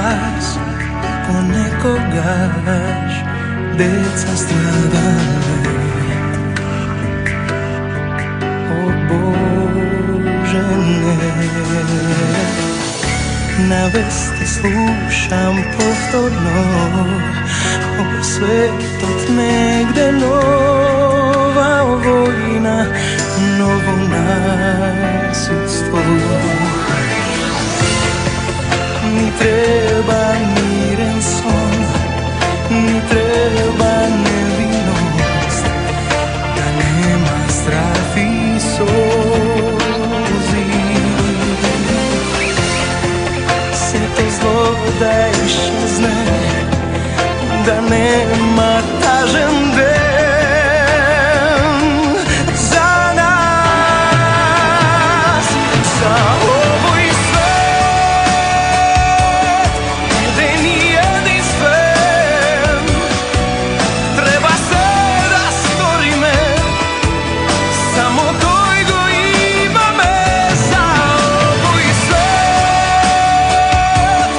glas, ponekogаш deca stradale. O Bože, ne. Na vesti slušam povtorno o svetot negde nova vojna, novo nasilstvo. Mi treba miren son, mi treba nevinost, da nema strah i solzi. Sve to zlo da iščezne, da nema tažen den. Za nas, za ovoj svet, gde nije jedinstven, treba se da stvori me, samo toj go ima me. Za ovoj svet,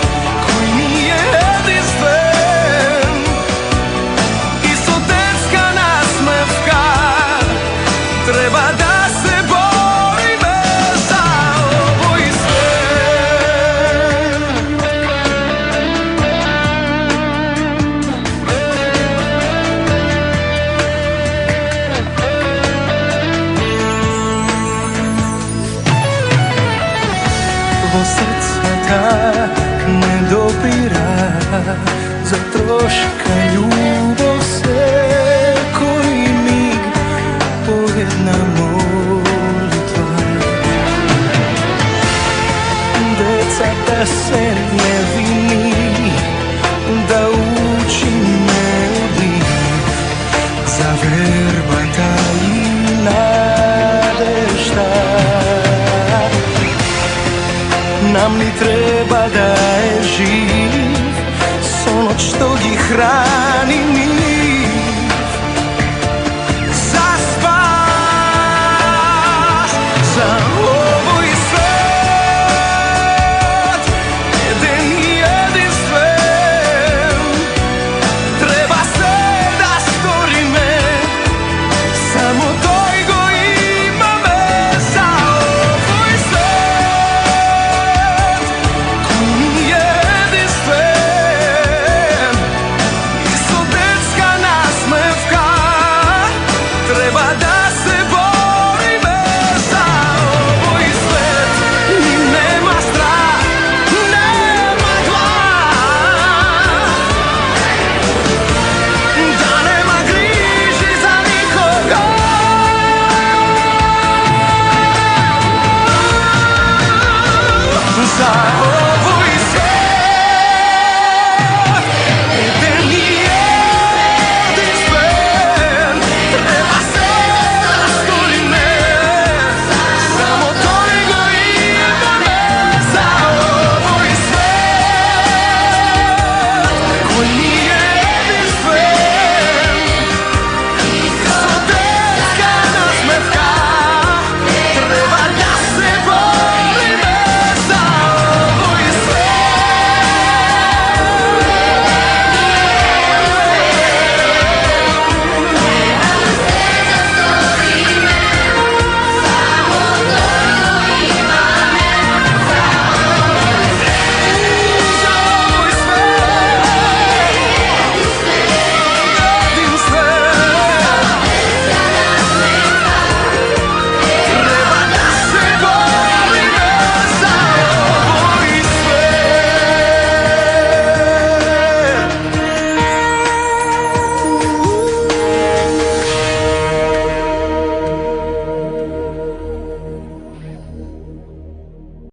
koji nije jedinstven, istotetska nasmevka, treba da se bori me. Za ovoj svet. Tvo srce tak ne dopira, za troška ljubav se koji mig pojedna molitva. Deca da se ne vini, da uči me od njih, za verbata i nadešta. Nam ni treba da je živ, s ono što gi hrani.